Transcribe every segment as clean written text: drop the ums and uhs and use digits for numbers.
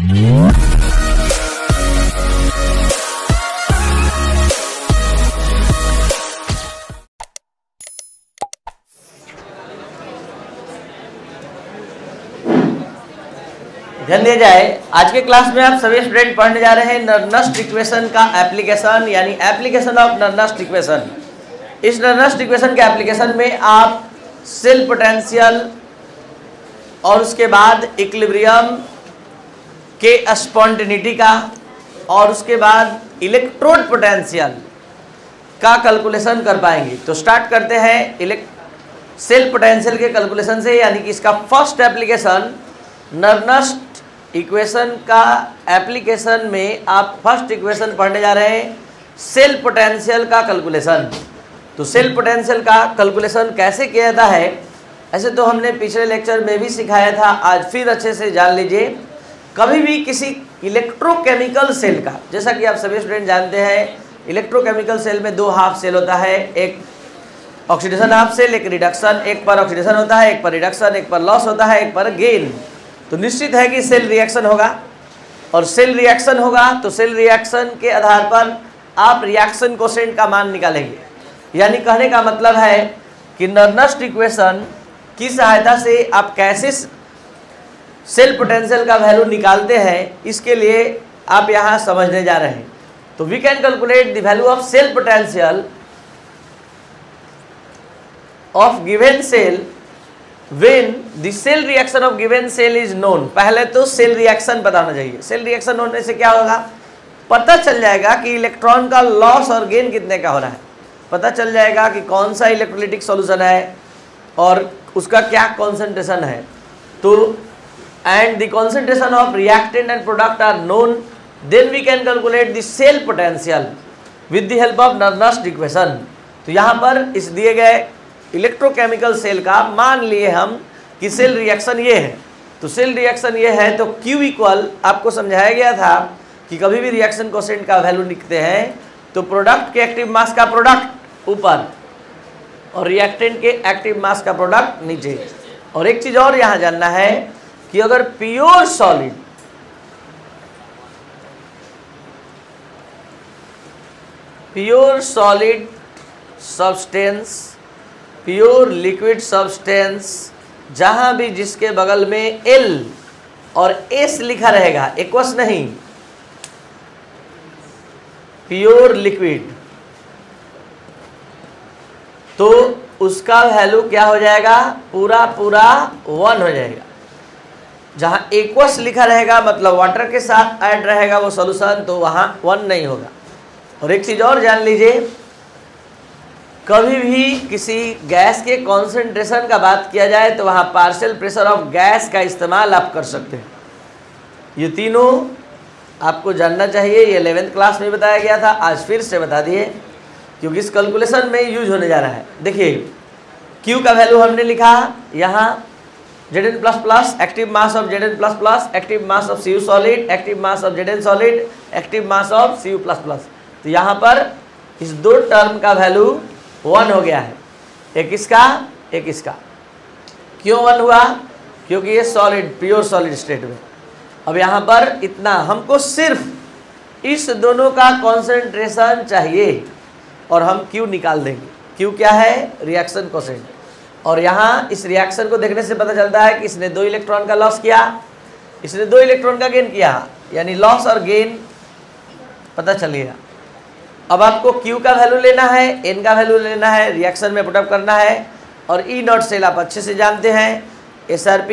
ध्यान दिया जाए, आज के क्लास में आप सभी स्टूडेंट पढ़ने जा रहे हैं नर्नस्ट इक्वेशन का एप्लीकेशन, यानी एप्लीकेशन ऑफ नर्नस्ट इक्वेशन। इस नर्नस्ट इक्वेशन के एप्लीकेशन में आप सेल पोटेंशियल और उसके बाद इक्विलिब्रियम के स्पॉन्टेनिटी का और उसके बाद इलेक्ट्रोड पोटेंशियल का कैलकुलेशन कर पाएंगे। तो स्टार्ट करते हैं सेल पोटेंशियल के कैलकुलेशन से, यानी कि इसका फर्स्ट एप्लीकेशन नर्नस्ट इक्वेशन का एप्लीकेशन में आप फर्स्ट इक्वेशन पढ़ने जा रहे हैं सेल पोटेंशियल का कैलकुलेशन। तो सेल पोटेंशियल का कैलकुलेशन कैसे किया जाता है, ऐसे तो हमने पिछले लेक्चर में भी सिखाया था, आज फिर अच्छे से जान लीजिए। कभी भी किसी इलेक्ट्रोकेमिकल सेल का, जैसा कि आप सभी स्टूडेंट जानते हैं, इलेक्ट्रोकेमिकल सेल में दो हाफ सेल होता है, एक ऑक्सीडेशन हाफ सेल, एक रिडक्शन। एक पर ऑक्सीडेशन होता है, एक पर रिडक्शन, एक पर लॉस होता है, एक पर गेन। तो निश्चित है कि सेल रिएक्शन होगा, और सेल रिएक्शन होगा तो सेल रिएक्शन के आधार पर आप रिएक्शन कोसेंट का मान निकालेंगे। यानी कहने का मतलब है कि नर्नस्ट इक्वेशन की सहायता से आप कैसे सेल पोटेंशियल का वैल्यू निकालते हैं, इसके लिए आप यहाँ समझने जा रहे हैं। तो we can calculate the value of cell potential of given cell when the cell reaction of given cell is known। पहले तो सेल रिएक्शन बताना चाहिए। सेल रिएक्शन होने से क्या होगा, पता चल जाएगा कि इलेक्ट्रॉन का लॉस और गेन कितने का हो रहा है, पता चल जाएगा कि कौन सा इलेक्ट्रोलाइटिक सॉल्यूशन है और उसका क्या कॉन्सेंट्रेशन है। तो and the concentration of reactant and product are known, then we can calculate the cell potential with the help of Nernst equation. तो यहाँ पर इस दिए गए इलेक्ट्रोकेमिकल सेल का मान लिए हम कि सेल रिएक्शन ये है। तो सेल रिएक्शन ये है तो Q इक्वल, आपको समझाया गया था कि कभी भी रिएक्शन कोसेंट का वैल्यू लिखते हैं तो प्रोडक्ट के एक्टिव मास का प्रोडक्ट ऊपर और रिएक्टेंट के एक्टिव मास का प्रोडक्ट नीचे। और एक चीज़ और यहाँ जानना है कि अगर pure solid substance, pure liquid substance, जहां भी जिसके बगल में L और S लिखा रहेगा, एक्वस नहीं, प्योर लिक्विड, तो उसका वैल्यू क्या हो जाएगा, पूरा 1 हो जाएगा। जहां एक्वस लिखा रहेगा मतलब वाटर के साथ ऐड रहेगा वो सॉल्यूशन, तो वहां 1 नहीं होगा। और एक चीज और जान लीजिए, कभी भी किसी गैस के कॉन्सेंट्रेशन का बात किया जाए तो वहाँ पार्शियल प्रेशर ऑफ गैस का इस्तेमाल आप कर सकते हैं। ये तीनों आपको जानना चाहिए, ये 11th क्लास में बताया गया था, आज फिर से बता दिए क्योंकि इस कैलकुलेशन में यूज होने जा रहा है। देखिए Q का वैल्यू हमने लिखा यहाँ Zn++, active mass of Zn++, active mass of Cu solid, active mass of Zn solid, active mass of Cu++। तो यहाँ पर इस दो टर्म का वैल्यू 1 हो गया है, एक इसका एक इसका। क्यों 1 हुआ, क्योंकि ये सॉलिड, प्योर सॉलिड स्टेट में। अब यहाँ पर इतना हमको सिर्फ इस दोनों का कॉन्सेंट्रेशन चाहिए और हम Q निकाल देंगे। Q क्या है, रिएक्शन कोसेंट। और यहाँ इस रिएक्शन को देखने से पता चलता है कि इसने 2 इलेक्ट्रॉन का लॉस किया, इसने 2 इलेक्ट्रॉन का गेन किया, यानी लॉस और गेन पता चल गया। अब आपको Q का वैल्यू लेना है, N का वैल्यू लेना है, रिएक्शन में पुटअप करना है। और E0 सेल आप अच्छे से जानते हैं, SRP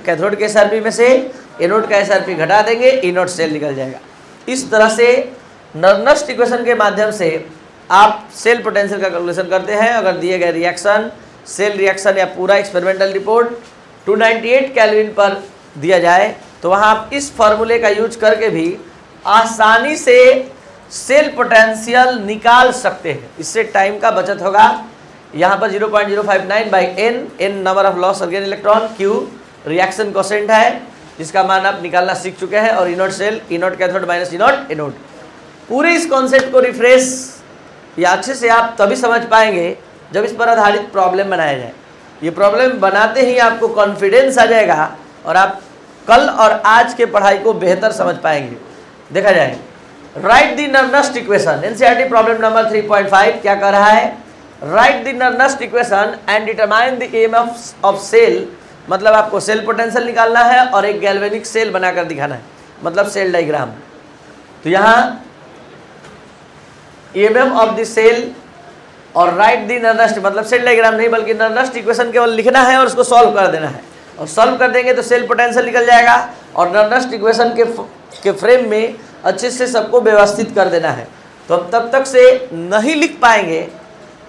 कैथोड के SRP में से एनोड का SRP घटा देंगे, E0 सेल निकल जाएगा। इस तरह से नर्नस्ट इक्वेशन के माध्यम से आप सेल पोटेंशियल का कैलकुलेशन करते हैं। अगर दिए गए रिएक्शन, सेल रिएक्शन या पूरा एक्सपेरिमेंटल रिपोर्ट 298 केल्विन पर दिया जाए तो वहाँ आप इस फॉर्मूले का यूज करके भी आसानी से सेल पोटेंशियल निकाल सकते हैं। इससे टाइम का बचत होगा। यहाँ पर 0.059/n, n number of loss और gain electron, Q reaction quotient है जिसका मान आप निकालना सीख चुके हैं, और E0 cell, E0 cathode minus E0 anode. पूरे इस कॉन्सेप्ट को रिफ्रेश या अच्छे से आप तभी समझ पाएंगे जब इस पर आधारित प्रॉब्लम बनाया जाए। ये प्रॉब्लम बनाते ही आपको कॉन्फिडेंस आ जाएगा और आप कल और आज के पढ़ाई को बेहतर समझ पाएंगे। देखा जाए, write the Nernst equation, NCERT problem number 3.5 क्या कर रहा है, write the Nernst equation and determine the EMF of cell, मतलब आपको सेल पोटेंशियल निकालना है और एक गैल्वेनिक सेल बनाकर दिखाना है, मतलब सेल डायग्राम। तो यहाँ ईएमएफ ऑफ द सेल और राइट द नर्नस्ट, मतलब सेल डायग्राम नहीं बल्कि नर्नस्ट इक्वेशन केवल लिखना है और उसको सॉल्व कर देना है, और सॉल्व कर देंगे तो सेल पोटेंशियल निकल जाएगा और नर्नस्ट इक्वेशन के फ्रेम में अच्छे से सबको व्यवस्थित कर देना है। तो हम तब तक से नहीं लिख पाएंगे,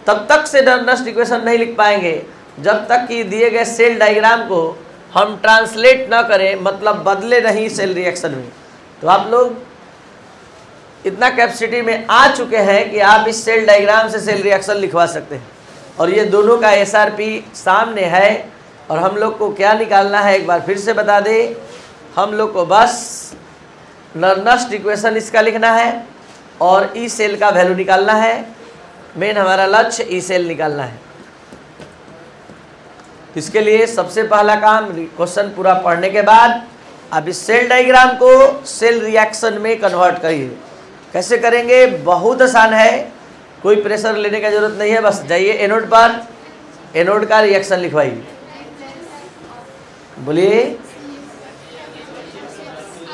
तब तक से नर्नस्ट इक्वेशन नहीं लिख पाएंगे जब तक कि दिए गए सेल डायग्राम को हम ट्रांसलेट ना करें, मतलब बदले नहीं सेल रिएक्शन में। तो आप लोग इतना कैपेसिटी में आ चुके हैं कि आप इस सेल डायग्राम से सेल रिएक्शन लिखवा सकते हैं, और ये दोनों का एसआरपी सामने है। और हम लोग को क्या निकालना है, एक बार फिर से बता दें, हम लोग को बस नर्नस्ट इक्वेशन इसका लिखना है और ई सेल का वैल्यू निकालना है। मेन हमारा लक्ष्य ई सेल निकालना है। इसके लिए सबसे पहला काम, क्वेश्चन पूरा पढ़ने के बाद अब इस सेल डायग्राम को सेल रिएक्शन में कन्वर्ट करिए। कैसे करेंगे, बहुत आसान है, कोई प्रेशर लेने का जरूरत नहीं है। बस जाइए एनोड पर, एनोड का रिएक्शन लिखवाइए। बोलिए,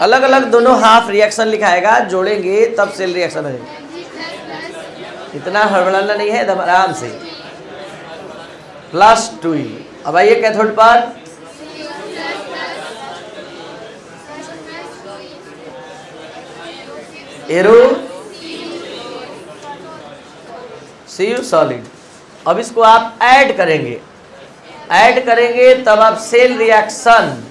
अलग अलग दोनों हाफ रिएक्शन लिखाएगा, जोड़ेंगे तब सेल रिएक्शन होगा। इतना हड़बड़ाना नहीं है, एकदम आराम से। +2। अब आइए कैथोड पर, एरो Cu सॉलिड। अब इसको आप ऐड करेंगे, ऐड करेंगे तब आप सेल रिएक्शन,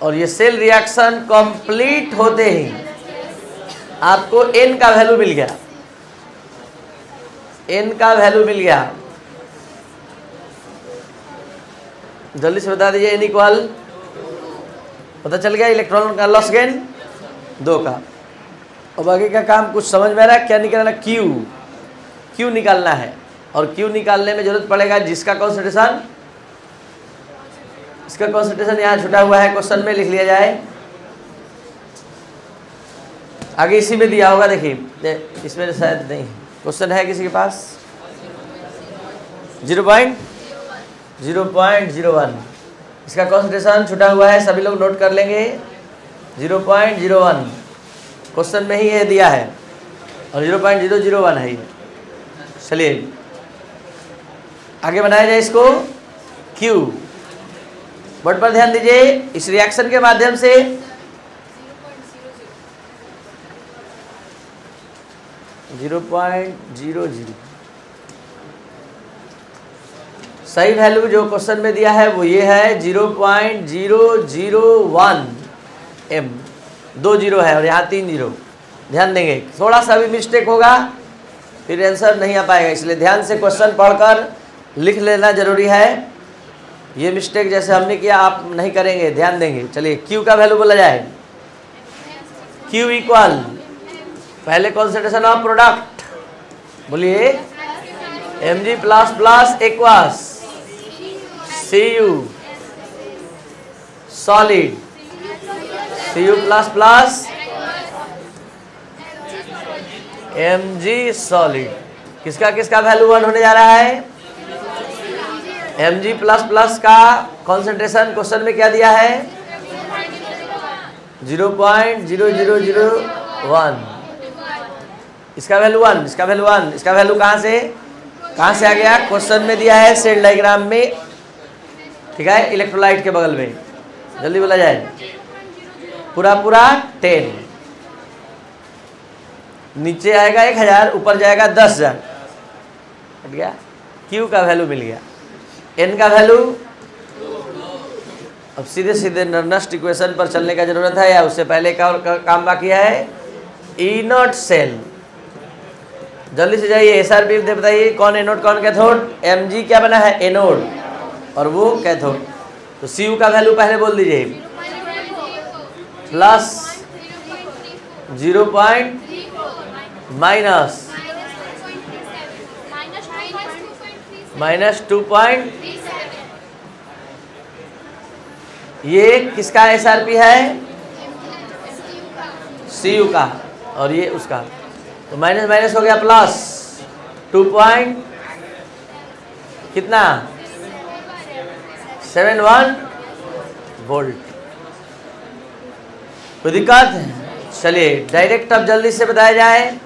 और ये सेल रिएक्शन कंप्लीट होते ही आपको n का वैल्यू मिल गया, n का वैल्यू मिल गया। जल्दी से बता दीजिए, n इक्वल, पता चल गया इलेक्ट्रॉन का लॉस गेन 2 का। अब आगे का काम कुछ समझ में आ रहा है, क्या निकालना, Q निकालना है। और Q निकालने में जरूरत पड़ेगा जिसका कॉन्सेंट्रेशन, इसका कॉन्सेंट्रेशन यहाँ छुटा हुआ है, क्वेश्चन में लिख लिया जाए। आगे इसी में दिया होगा, देखिए इसमें शायद नहीं, क्वेश्चन है किसी के पास, 0.01 इसका कॉन्सेंट्रेशन छुटा हुआ है, सभी लोग नोट कर लेंगे। 0.01 क्वेश्चन में ही ये दिया है और 0.001 है ये। चलिए आगे बनाया जाए इसको। Q बोर्ड पर ध्यान दीजिए, इस रिएक्शन के माध्यम से .00 सही वैल्यू जो क्वेश्चन में दिया है वो ये है 0.001 m, 2 जीरो है और यहाँ 3 जीरो। ध्यान देंगे, थोड़ा सा भी मिस्टेक होगा फिर आंसर नहीं आ पाएगा, इसलिए ध्यान से क्वेश्चन पढ़कर लिख लेना जरूरी है। ये मिस्टेक जैसे हमने किया आप नहीं करेंगे, ध्यान देंगे। चलिए Q का वैल्यू बोला जाए, Q इक्वल पहले कॉन्सेंट्रेशन ऑफ प्रोडक्ट, बोलिए Mg plus aqueous Cu solid, Cu plus Mg solid. किसका किसका वैल्यू 1 होने जा रहा है, Mg प्लस का कॉन्सेंट्रेशन क्वेश्चन में क्या दिया है 0.0001, इसका वैल्यू 1, इसका वैल्यू 1, इसका वैल्यू कहाँ से आ गया, क्वेश्चन में दिया है सेल डायग्राम में, ठीक है, इलेक्ट्रोलाइट के बगल में। जल्दी बोला जाए, पूरा 10, नीचे आएगा 1000, ऊपर जाएगा 10,000, हट गया। Q का वैल्यू मिल गया, N का वैल्यू। अब सीधे सीधे नर्नस्ट इक्वेशन पर चलने का जरूरत है या उससे पहले का और काम बाकी है, E नॉट सेल। जल्दी से जाइए, एसआरपी बताइए कौन एनोड कौन कैथोड। Mg क्या बना है, एनोड, और वो कैथोड। तो Cu का वैल्यू पहले बोल दीजिए, प्लस 0. -2. ये किसका SRP है? CU का, और ये उसका, तो माइनस माइनस हो गया प्लस 2 पॉइंट कितना 71 वोल्ट। कोई दिक्कत? चलिए डायरेक्ट अब जल्दी से बताया जाए।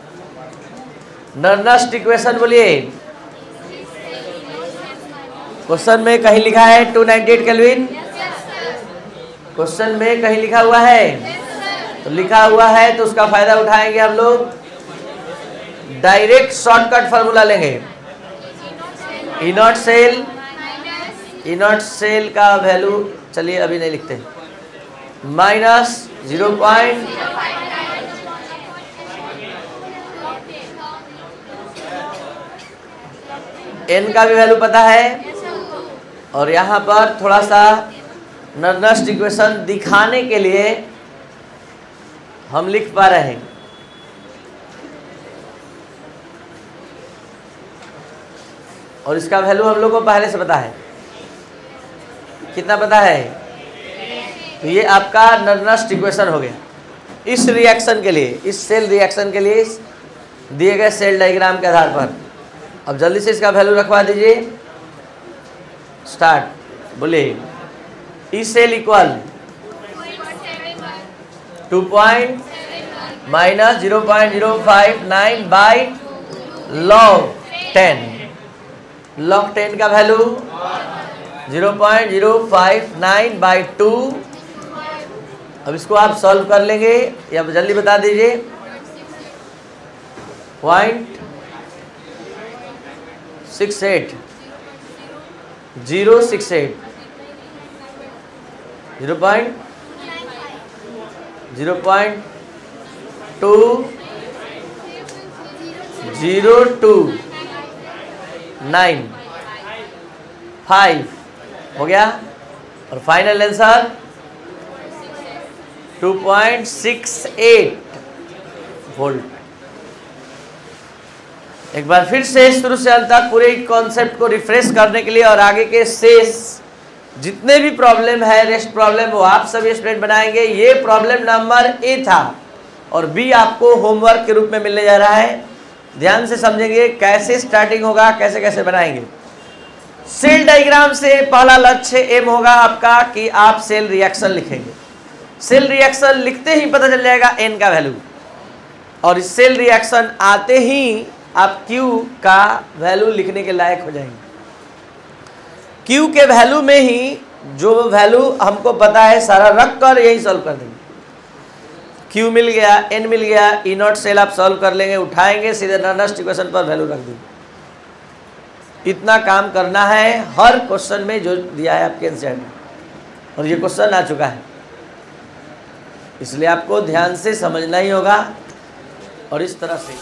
नर्नस्ट इक्वेशन बोलिए। क्वेश्चन में कहीं लिखा है 298 केल्विन? क्वेश्चन में कहीं लिखा हुआ है? तो लिखा हुआ है तो उसका फायदा उठाएंगे हम लोग। डायरेक्ट शॉर्टकट फार्मूला लेंगे। ई नॉट सेल का वैल्यू, चलिए अभी नहीं लिखते, माइनस 0. n का भी वैल्यू पता है, और यहाँ पर थोड़ा सा नर्नस्ट इक्वेशन दिखाने के लिए हम लिख पा रहे हैं। और इसका वैल्यू हम लोग को पहले से पता है। कितना पता है? तो ये आपका नर्नस्ट इक्वेशन हो गया इस रिएक्शन के लिए, इस सेल रिएक्शन के लिए दिए गए सेल डायग्राम के आधार पर। अब जल्दी से इसका वैल्यू रखवा दीजिए। स्टार्ट, बोलिए। E cell equal 2 point minus 0.059 by log 10। log 10 का वैल्यू 0.059 बाई 2। अब इसको आप सॉल्व कर लेंगे, या जल्दी बता दीजिए। 0.68 0.68 0.20295 हो गया। और फाइनल आंसर 2.68 वोल्ट। एक बार फिर से शुरू से अंत तक पूरे कॉन्सेप्ट को रिफ्रेश करने के लिए और आगे के शेष जितने भी प्रॉब्लम है, रेस्ट प्रॉब्लम, वो आप सभी स्टूडेंट बनाएंगे। ये प्रॉब्लम नंबर ए था और बी आपको होमवर्क के रूप में मिलने जा रहा है। ध्यान से समझेंगे कैसे स्टार्टिंग होगा, कैसे कैसे बनाएंगे। सेल डायग्राम से पहला लक्ष्य एम होगा आपका कि आप सेल रिएक्शन लिखेंगे। सेल रिएक्शन लिखते ही पता चल जाएगा एन का वैल्यू, और इस सेल रिएक्शन आते ही आप क्यू का वैल्यू लिखने के लायक हो जाएंगे। क्यू के वैल्यू में ही जो वैल्यू हमको पता है सारा रख कर यही सॉल्व कर देंगे। क्यू मिल गया, एन मिल गया, ई नॉट सेल आप सॉल्व कर लेंगे, उठाएंगे सीधे नर्नस्ट इक्वेशन पर वैल्यू रख देंगे। इतना काम करना है हर क्वेश्चन में जो दिया है आपके एनसीईआरटी में, और ये क्वेश्चन आ चुका है, इसलिए आपको ध्यान से समझना ही होगा। और इस तरह से